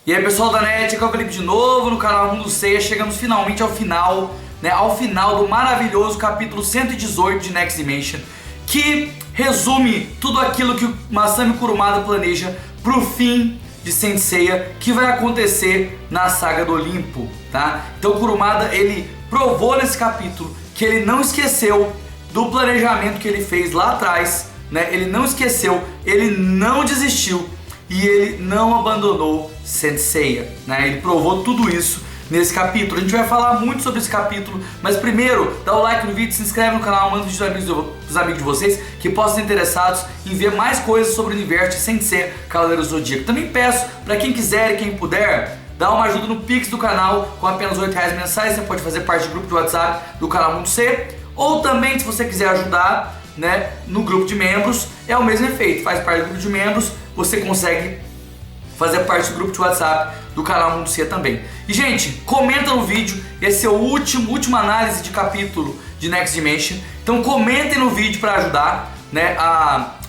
E aí pessoal da net, aqui é o Felipe de novo no canal Mundo Seiya. Chegamos finalmente ao final, ao final do maravilhoso capítulo 118 de Next Dimension, que resume tudo aquilo que o Masami Kurumada planeja pro fim de Saint Seiya, que vai acontecer na saga do Olimpo, tá? Então o Kurumada, ele provou nesse capítulo que ele não esqueceu do planejamento que ele fez lá atrás, né? Ele não esqueceu, ele não desistiu e ele não abandonou Saint Seiya, né? Ele provou tudo isso nesse capítulo. A gente vai falar muito sobre esse capítulo, mas primeiro dá o like no vídeo, se inscreve no canal, manda vídeo para os amigos de vocês que possam ser interessados em ver mais coisas sobre o universo de Saint Seiya, Cavaleiro Zodíaco. Também peço para quem quiser e quem puder, dá uma ajuda no Pix do canal com apenas R$8 mensais. Você pode fazer parte do grupo de WhatsApp do canal Mundo Seiya, ou também, se você quiser ajudar, né, no grupo de membros, é o mesmo efeito. Faz parte do grupo de membros, você consegue fazer parte do grupo de WhatsApp do canal Mundo Seiya também. E gente, comenta no vídeo, esse é o última análise de capítulo de Next Dimension. Então comentem no vídeo para ajudar, né?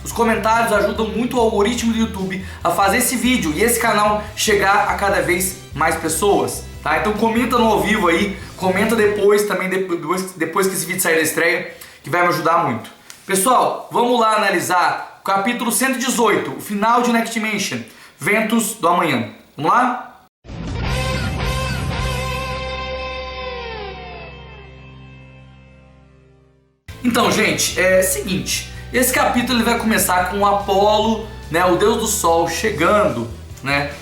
Os comentários ajudam muito o algoritmo do YouTube a fazer esse vídeo e esse canal chegar a cada vez mais pessoas, tá? Então comenta no ao vivo aí, comenta depois também, depois que esse vídeo sair da estreia, que vai me ajudar muito. Pessoal, vamos lá analisar o capítulo 118, o final de Next Dimension, Ventos do Amanhã. Vamos lá? Então, gente, é o seguinte, esse capítulo ele vai começar com o Apolo, né, o deus do sol, chegando, né?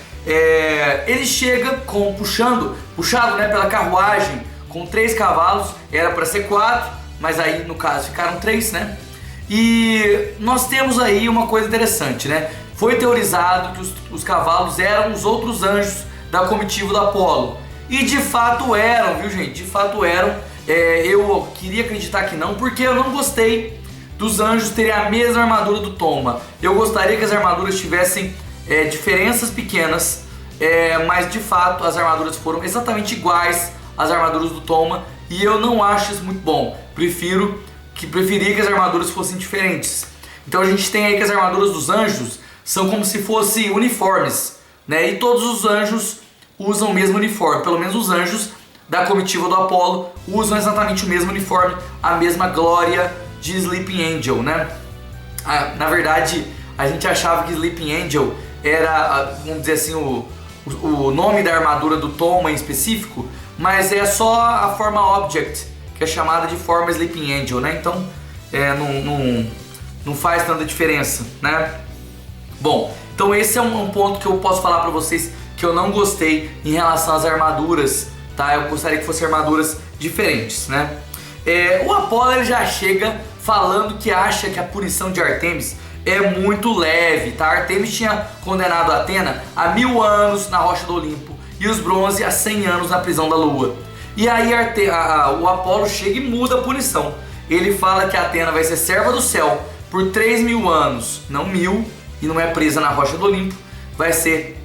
Ele chega puxado, né, pela carruagem com 3 cavalos, era para ser 4, mas aí no caso ficaram 3, né? E nós temos aí uma coisa interessante, né? Foi teorizado que os cavalos eram os outros anjos da comitiva do Apolo. E de fato eram, viu gente? De fato eram. Eu queria acreditar que não, porque eu não gostei dos anjos terem a mesma armadura do Toma. Eu gostaria que as armaduras tivessem diferenças pequenas, mas de fato as armaduras foram exatamente iguais às armaduras do Toma. E eu não acho isso muito bom. Preferia que as armaduras fossem diferentes. Então a gente tem aí que as armaduras dos anjos são como se fossem uniformes, né? E todos os anjos usam o mesmo uniforme. Pelo menos os anjos da comitiva do Apolo usam exatamente o mesmo uniforme, a mesma glória de Sleeping Angel, né? Na verdade, a gente achava que Sleeping Angel era, vamos dizer assim, o nome da armadura do Toma em específico, mas é só a forma Object, que é chamada de forma Sleeping Angel, né? Então, não faz tanta diferença, né? Bom, então esse é um ponto que eu posso falar pra vocês que eu não gostei em relação às armaduras, tá? Eu gostaria que fossem armaduras diferentes, né? O Apolo ele já chega falando que acha que a punição de Artemis é muito leve, tá? Artemis tinha condenado Atena a 1000 anos na Rocha do Olimpo e os Bronze a 100 anos na prisão da Lua. E aí o Apolo chega e muda a punição. Ele fala que Atena vai ser serva do céu por 3000 anos, não 1000, e não é presa na Rocha do Olimpo, vai ser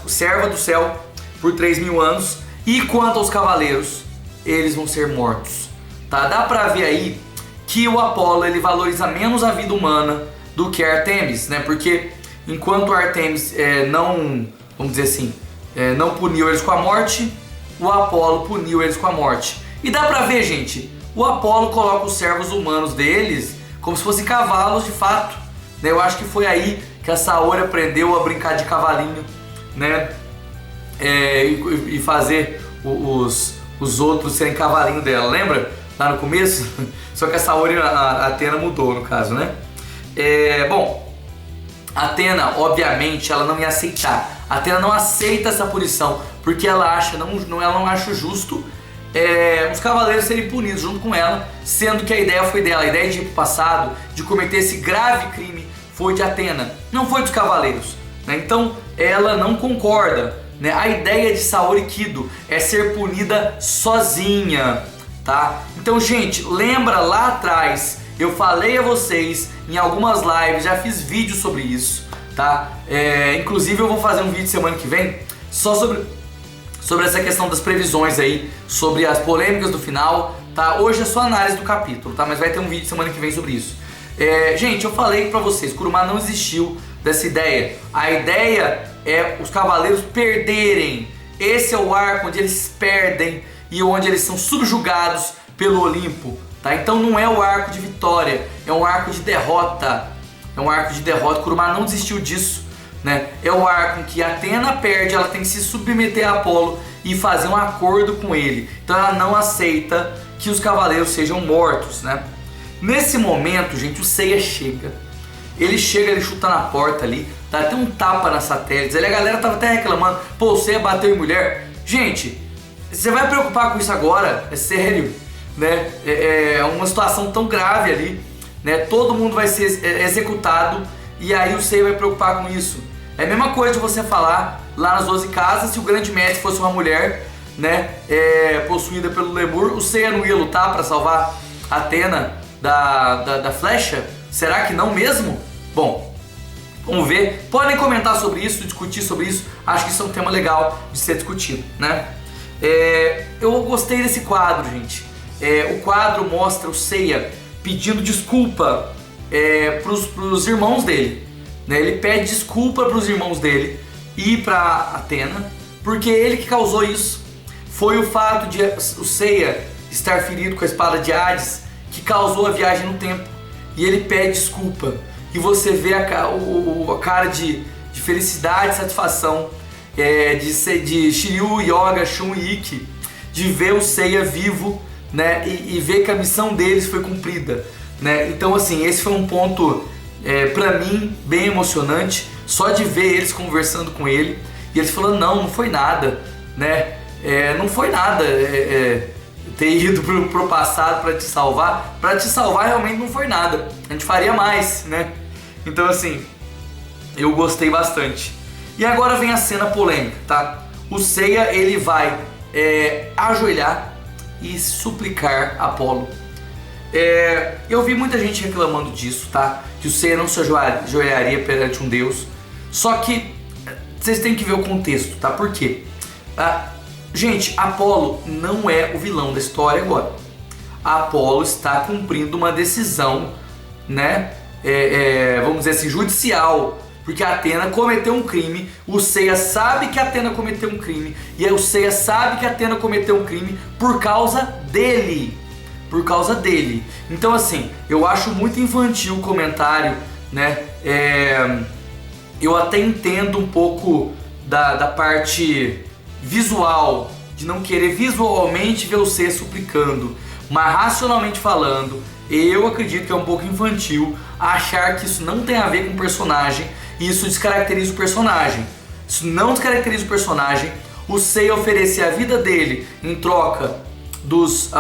serva do céu por 3000 anos. E quanto aos cavaleiros, eles vão ser mortos, tá? Dá pra ver aí que o Apolo ele valoriza menos a vida humana do que Artemis, né? Porque enquanto Artemis não, vamos dizer assim, não puniu eles com a morte, o Apolo puniu eles com a morte. E dá pra ver, gente, o Apolo coloca os servos humanos deles como se fossem cavalos de fato, né? Eu acho que foi aí que a Saori aprendeu a brincar de cavalinho, né? E fazer os outros serem cavalinho dela, lembra? Lá no começo? Só que a Saori, a Atena mudou no caso, né? Bom, Atena, obviamente, ela não ia aceitar. A Atena não aceita essa punição, porque ela não acha justo os cavaleiros serem punidos junto com ela, sendo que a ideia foi dela. A ideia de ir pro passado, de cometer esse grave crime, foi de Atena, não foi dos cavaleiros, né? Então ela não concorda, né? A ideia de Saori Kido é ser punida sozinha, tá? Então, gente, lembra lá atrás, eu falei a vocês em algumas lives, já fiz vídeo sobre isso, tá? Inclusive eu vou fazer um vídeo semana que vem só sobre essa questão das previsões aí, sobre as polêmicas do final, tá? Hoje é só análise do capítulo, tá? Mas vai ter um vídeo semana que vem sobre isso. Gente, eu falei pra vocês, Kurumada não existiu dessa ideia. A ideia é os cavaleiros perderem. Esse é o arco onde eles perdem e onde eles são subjugados pelo Olimpo, tá? Então não é o arco de vitória, é um arco de derrota. É um arco de derrota. Kurumada não desistiu disso, né? É o arco em que Athena perde, ela tem que se submeter a Apolo e fazer um acordo com ele. Então ela não aceita que os cavaleiros sejam mortos, né? Nesse momento, gente, o Seiya chega. Ele chega, ele chuta na porta ali, dá até um tapa na satélite. Ali a galera tava até reclamando, pô, o Seiya bateu em mulher. Gente, você vai preocupar com isso agora? É sério, né? É uma situação tão grave ali, né? Todo mundo vai ser executado e aí o Seiya vai preocupar com isso. É a mesma coisa de você falar lá nas 12 casas, se o grande mestre fosse uma mulher, né, possuída pelo Lemur, o Seiya não ia lutar para salvar Athena da flecha? Será que não mesmo? Bom, vamos ver. Podem comentar sobre isso, discutir sobre isso. Acho que isso é um tema legal de ser discutido, né? Eu gostei desse quadro, gente. O quadro mostra o Seiya pedindo desculpa pros irmãos dele, né? Ele pede desculpa pros irmãos dele e pra Athena, porque ele que causou isso. Foi o fato de o Seiya estar ferido com a espada de Hades que causou a viagem no tempo. E ele pede desculpa. E você vê a cara de felicidade, satisfação de Shiryu, Yoga, Shun e Ikki, de ver o Seiya vivo, né? E ver que a missão deles foi cumprida, né? Então assim, esse foi um ponto pra mim bem emocionante, só de ver eles conversando com ele e eles falando, não foi nada, né? Não foi nada ter ido pro passado para te salvar realmente não foi nada, a gente faria mais, né? Então assim, eu gostei bastante. E agora vem a cena polêmica, tá? O Seiya, ele vai ajoelhar e suplicar Apolo. Eu vi muita gente reclamando disso, tá? Que o Seiya não se ajoelharia perante um deus. Só que vocês têm que ver o contexto, tá? Por quê? Gente, Apolo não é o vilão da história agora. Apolo está cumprindo uma decisão, né? Vamos dizer assim, judicial. Porque a Athena cometeu um crime, o Seiya sabe que a Athena cometeu um crime, e aí o Seiya sabe que a Athena cometeu um crime por causa dele. Por causa dele. Então assim, eu acho muito infantil o comentário, né? Eu até entendo um pouco da parte visual, de não querer visualmente ver o Seiya suplicando, mas racionalmente falando, eu acredito que é um pouco infantil achar que isso não tem a ver com o personagem e isso descaracteriza o personagem. Isso não descaracteriza o personagem. O Seiya oferecer a vida dele em troca dos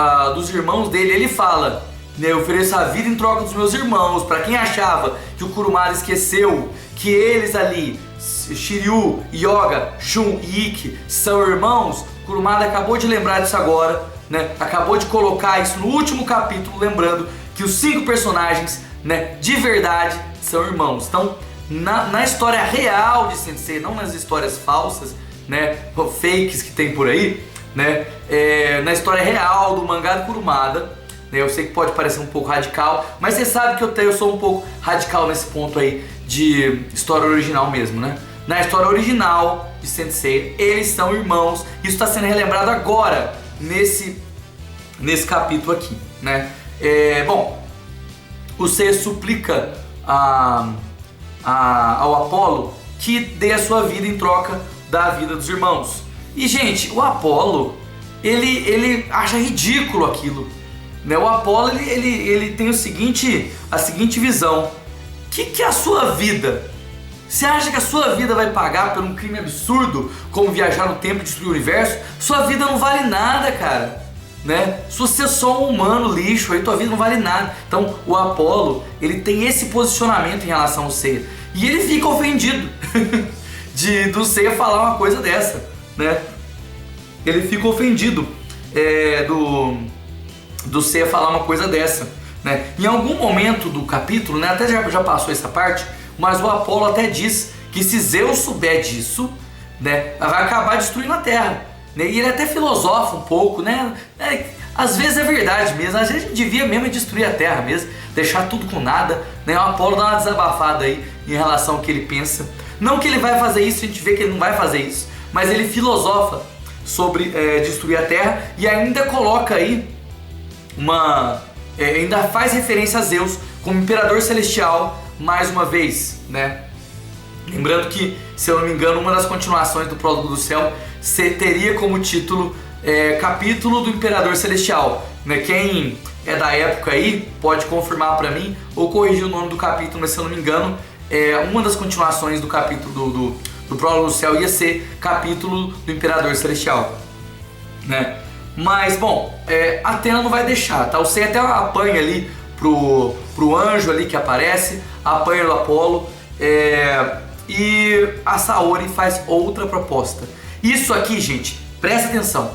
irmãos dele, ele fala, né, eu ofereço a vida em troca dos meus irmãos. Para quem achava que o Kurumada esqueceu que eles ali, Shiryu, Yoga, Shun e Ikki, são irmãos, Kurumada acabou de lembrar disso agora, né? Acabou de colocar isso no último capítulo, lembrando que os 5 personagens, né, de verdade são irmãos. Então, na história real de Sensei, não nas histórias falsas, né, fakes que tem por aí, né, na história real do mangá do Kurumada, né, eu sei que pode parecer um pouco radical, mas você sabe que eu sou um pouco radical nesse ponto aí de história original mesmo, né? Na história original de Sensei, eles são irmãos. Isso está sendo relembrado agora nesse capítulo aqui, né? Bom, o Seiya suplica ao Apolo que dê a sua vida em troca da vida dos irmãos. E gente, o Apolo, ele acha ridículo aquilo, né? O Apolo, ele tem a seguinte visão: que é a sua vida? Você acha que a sua vida vai pagar por um crime absurdo como viajar no tempo e destruir o universo? Sua vida não vale nada, cara, né? Se você é só um humano lixo, aí tua vida não vale nada. Então o Apolo, ele tem esse posicionamento em relação ao Seiya, e ele fica ofendido do Seiya falar uma coisa dessa, né? Ele fica ofendido do Seiya falar uma coisa dessa, né? Em algum momento do capítulo, né, até já passou essa parte, mas o Apolo até diz que se Zeus souber disso, né, vai acabar destruindo a Terra, né? E ele até filosofa um pouco, né? Às vezes é verdade mesmo, às vezes a gente devia mesmo destruir a Terra mesmo, deixar tudo com nada, né? O Apolo dá uma desabafada aí em relação ao que ele pensa. Não que ele vai fazer isso, a gente vê que ele não vai fazer isso, mas ele filosofa sobre destruir a Terra e ainda coloca aí ainda faz referência a Zeus como Imperador Celestial mais uma vez, né? Lembrando que, se eu não me engano, uma das continuações do Prólogo do Céu teria como título Capítulo do Imperador Celestial, né? Quem é da época aí pode confirmar pra mim ou corrigir o nome do capítulo, mas se eu não me engano, uma das continuações do capítulo do Prólogo do Céu ia ser Capítulo do Imperador Celestial, né? Mas, bom, Atena não vai deixar, tá? O Sei até apanha ali pro anjo ali que aparece, apanha do Apolo, e a Saori faz outra proposta. Isso aqui, gente, presta atenção,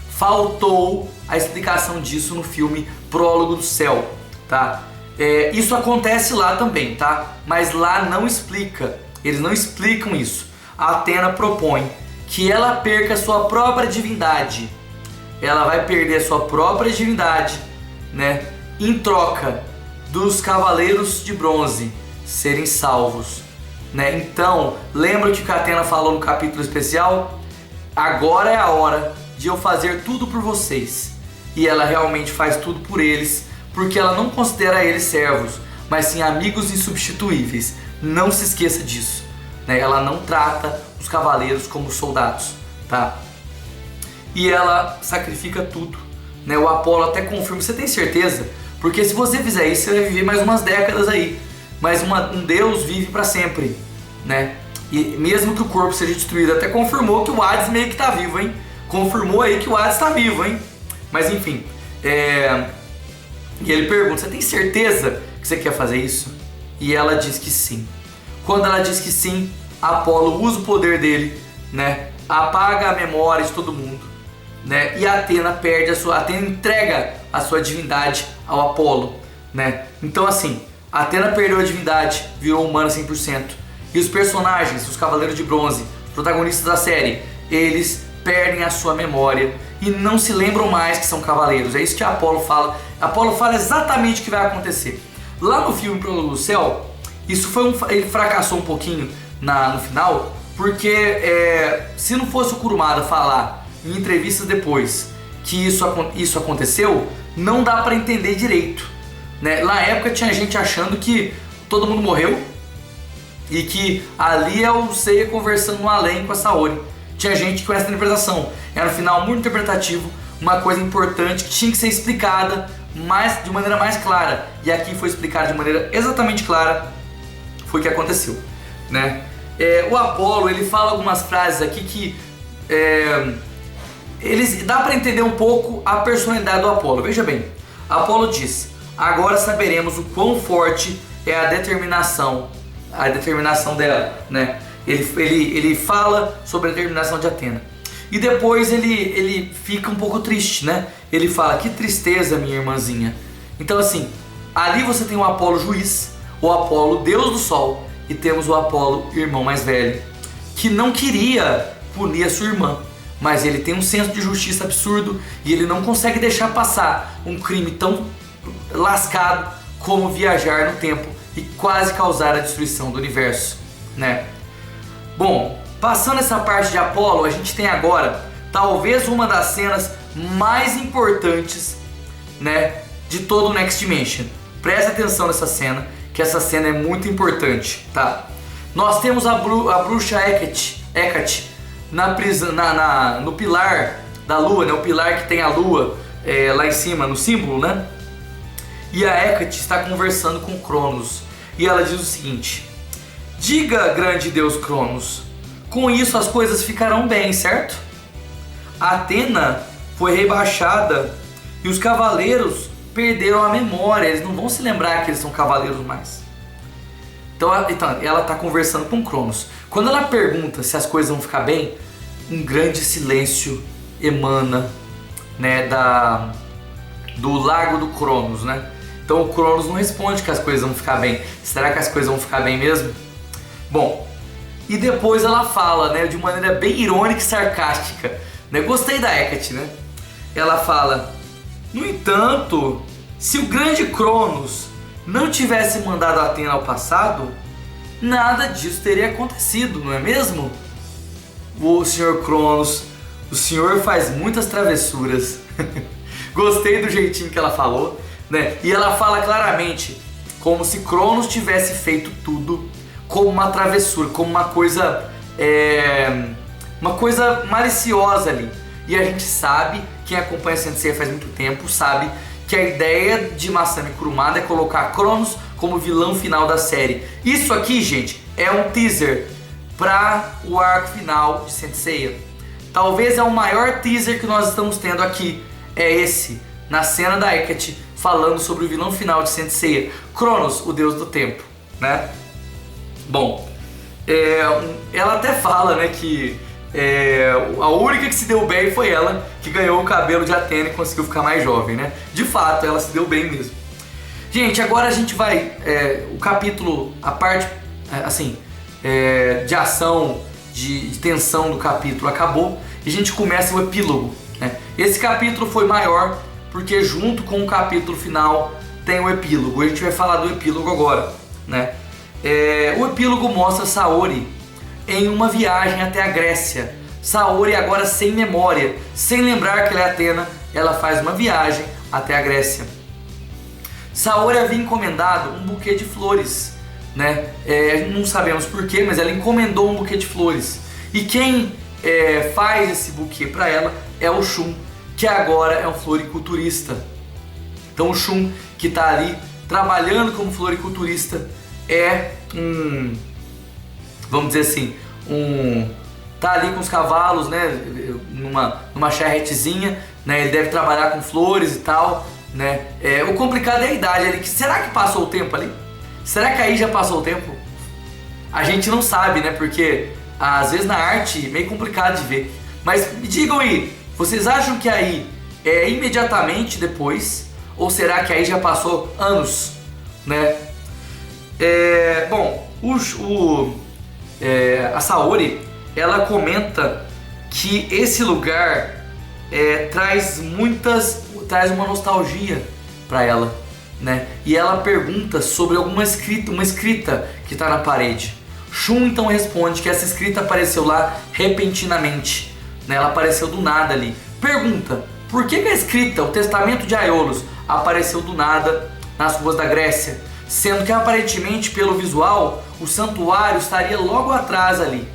faltou a explicação disso no filme Prólogo do Céu, tá? Isso acontece lá também, tá? Mas lá não explica, eles não explicam isso. A Atena propõe que ela perca sua própria divindade. Ela vai perder a sua própria divindade, né? Em troca dos Cavaleiros de Bronze serem salvos, né? Então, lembra que o que a Atena falou no capítulo especial? Agora é a hora de eu fazer tudo por vocês. E ela realmente faz tudo por eles, porque ela não considera eles servos, mas sim amigos insubstituíveis. Não se esqueça disso, né? Ela não trata os cavaleiros como soldados, tá? E ela sacrifica tudo, né? O Apolo até confirma, você tem certeza? Porque se você fizer isso, você vai viver mais umas décadas aí. Mas um deus vive para sempre, né? E mesmo que o corpo seja destruído, até confirmou que o Hades meio que tá vivo, hein? Confirmou aí que o Hades tá vivo, hein? Mas enfim, e ele pergunta, você tem certeza que você quer fazer isso? E ela diz que sim. Quando ela diz que sim, Apolo usa o poder dele, né? Apaga a memória de todo mundo, né? E a Atena Atena entrega a sua divindade ao Apolo, né? Então assim, a Atena perdeu a divindade, virou humana 100%. E os personagens, os Cavaleiros de Bronze, os protagonistas da série, eles perdem a sua memória e não se lembram mais que são cavaleiros. É isso que Apolo fala. Apolo fala exatamente o que vai acontecer. Lá no filme Prólogo do Céu, ele fracassou um pouquinho no final, porque se não fosse o Kurumada falar em entrevistas depois que isso aconteceu, não dá pra entender direito, né? Na época tinha gente achando que todo mundo morreu e que ali é o Seiya conversando no além com a Saori. Tinha gente com essa interpretação. Era um final muito interpretativo, uma coisa importante que tinha que ser explicada de maneira mais clara. E aqui foi explicado de maneira exatamente clara. Foi o que aconteceu, né? O Apolo, ele fala algumas frases aqui que dá para entender um pouco a personalidade do Apolo. Veja bem, Apolo diz: agora saberemos o quão forte é a determinação dela, né? Ele fala sobre a determinação de Atena. E depois ele fica um pouco triste, né? Ele fala, que tristeza, minha irmãzinha. Então assim, ali você tem o Apolo juiz, o Apolo deus do sol, e temos o Apolo irmão mais velho, que não queria punir a sua irmã, mas ele tem um senso de justiça absurdo e ele não consegue deixar passar um crime tão lascado como viajar no tempo e quase causar a destruição do universo, né? Bom, passando essa parte de Apolo, a gente tem agora talvez uma das cenas mais importantes, né, de todo o Next Dimension. Presta atenção nessa cena, que essa cena é muito importante, tá? Nós temos a bruxa Hecate na prisão, no pilar da lua, né, o pilar que tem a lua lá em cima, no símbolo, né? E a Hecate está conversando com Cronos e ela diz o seguinte: diga, grande deus Cronos, com isso as coisas ficarão bem, certo? A Atena foi rebaixada e os cavaleiros perderam a memória, eles não vão se lembrar que eles são cavaleiros mais. Então ela está conversando com Cronos. Quando ela pergunta se as coisas vão ficar bem, um grande silêncio emana, né, do lago do Cronos, né? Então o Cronos não responde que as coisas vão ficar bem. Será que as coisas vão ficar bem mesmo? Bom, e depois ela fala, né, de maneira bem irônica e sarcástica, né? Gostei da Hecate, né? Ela fala: no entanto, se o grande Cronos não tivesse mandado Atena ao passado, nada disso teria acontecido, não é mesmo? O Sr. Cronos, o senhor faz muitas travessuras. Gostei do jeitinho que ela falou, né? E ela fala claramente, como se Cronos tivesse feito tudo como uma travessura, como uma coisa maliciosa ali. E a gente sabe, quem acompanha Saint Seiya faz muito tempo, sabe que a ideia de Masami Kurumada é colocar Cronos como vilão final da série. Isso aqui, gente, é um teaser para o arco final de Saint Seiya. Talvez é o maior teaser que nós estamos tendo aqui. É esse, na cena da Hecate, falando sobre o vilão final de Saint Seiya, Cronos, o deus do tempo, né? Bom, ela até fala, né, que a única que se deu bem foi ela, que ganhou o cabelo de Atena e conseguiu ficar mais jovem, né? De fato, ela se deu bem mesmo. Gente, agora a gente vai, o capítulo, a parte, de ação, de tensão do capítulo acabou e a gente começa o epílogo, né? Esse capítulo foi maior porque junto com o capítulo final tem o epílogo. A gente vai falar do epílogo agora, né? O epílogo mostra Saori em uma viagem até a Grécia. Saori agora sem memória, sem lembrar que ela é Atena, ela faz uma viagem até a Grécia. Saori havia encomendado um buquê de flores, né? Não sabemos porquê, mas ela encomendou um buquê de flores. E quem faz esse buquê para ela é o Shun, que agora é um floriculturista. Então o Shun, que está ali trabalhando como floriculturista, vamos dizer assim, tá ali com os cavalos, né, numa charretezinha, né, ele deve trabalhar com flores e tal, né. O complicado é a idade ali. Será que passou o tempo ali? Será que aí já passou o tempo? A gente não sabe, né, porque às vezes na arte é meio complicado de ver. Mas me digam aí, vocês acham que aí é imediatamente depois? Ou será que aí já passou anos, né? Bom, a Saori, ela comenta que esse lugar traz uma nostalgia para ela, né? E ela pergunta sobre uma escrita que está na parede. Shun então responde que essa escrita apareceu lá repentinamente, né? Ela apareceu do nada ali. Pergunta, por que a escrita, o testamento de Aiolos, apareceu do nada nas ruas da Grécia? Sendo que aparentemente, pelo visual, o santuário estaria logo atrás ali,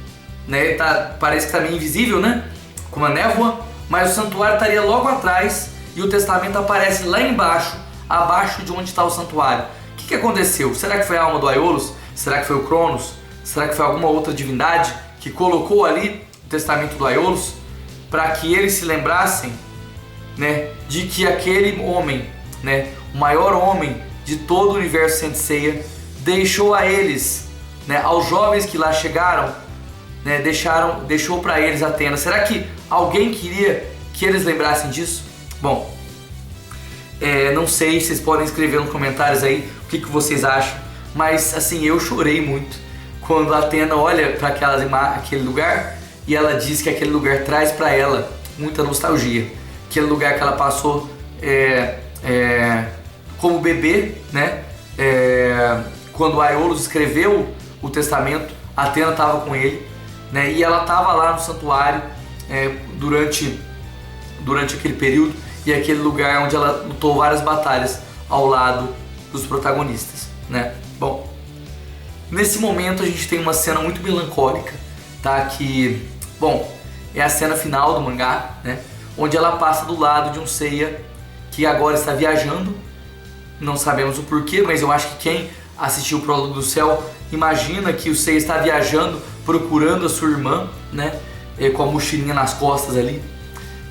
né? Parece que está meio invisível, né? Com uma névoa, mas o santuário estaria logo atrás e o testamento aparece lá embaixo, abaixo de onde está o santuário. O que aconteceu? Será que foi a alma do Aiolos? Será que foi o Cronos? Será que foi alguma outra divindade que colocou ali o testamento do Aiolos para que eles se lembrassem, né, de que aquele homem, né, o maior homem de todo o universo Saint Seiya, deixou a eles, né, aos jovens que lá chegaram, né, deixou para eles Atena. Será que alguém queria que eles lembrassem disso? Bom, não sei, vocês podem escrever nos comentários aí o que vocês acham, mas assim, eu chorei muito quando a Atena olha para aquele lugar e ela diz que aquele lugar traz para ela muita nostalgia. Aquele lugar que ela passou como bebê, né? Quando Aiolos escreveu o testamento, a Atena estava com ele, né? E ela estava lá no santuário durante aquele período, e aquele lugar onde ela lutou várias batalhas ao lado dos protagonistas, né? Bom, nesse momento a gente tem uma cena muito melancólica, tá? Que, bom, é a cena final do mangá, né? Onde ela passa do lado de um Seiya que agora está viajando. Não sabemos o porquê, mas eu acho que quem assistiu o Prólogo do Céu imagina que o Seiya está viajando, procurando a sua irmã, né? Com a mochilinha nas costas ali.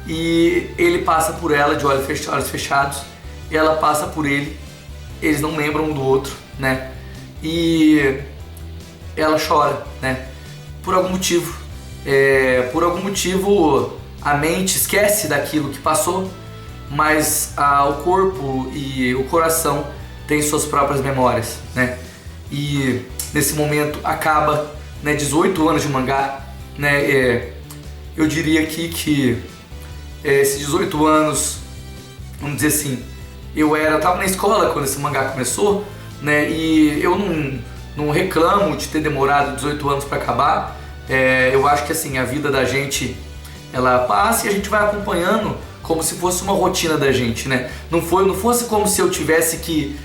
E ele passa por ela de olhos fechados, e ela passa por ele. Eles não lembram um do outro, né? E ela chora, né? Por algum motivo. A mente esquece daquilo que passou, mas o corpo e o coração têm suas próprias memórias, né? E nesse momento acaba, né, 18 anos de mangá, né? Eu diria aqui que esses 18 anos, vamos dizer assim, eu estava na escola quando esse mangá começou, né? E eu não reclamo de ter demorado 18 anos para acabar. Eu acho que assim, a vida da gente, ela passa e a gente vai acompanhando como se fosse uma rotina da gente, né? Não fosse como se eu tivesse que...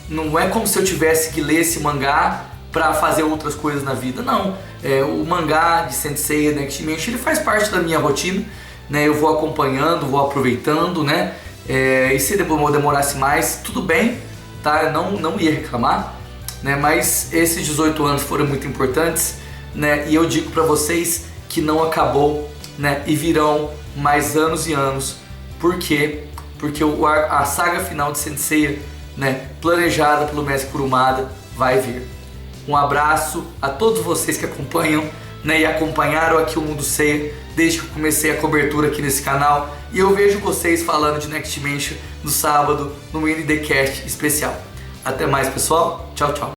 não é como se eu tivesse que ler esse mangá para fazer outras coisas na vida, não. O mangá de Saint Seiya Next Dimension, ele faz parte da minha rotina, né? Eu vou acompanhando, vou aproveitando, né? E se demorasse mais, tudo bem, tá? Eu não ia reclamar, né? Mas esses 18 anos foram muito importantes, né? E eu digo para vocês que não acabou, né? E virão mais anos e anos. Por quê? Porque a saga final de Saint Seiya, né, planejada pelo mestre Kurumada, vai vir. Um abraço a todos vocês que acompanham, né, e acompanharam aqui o Mundo Seiya desde que eu comecei a cobertura aqui nesse canal. E eu vejo vocês falando de Next Dimension no sábado, no NDcast especial. Até mais, pessoal. Tchau, tchau.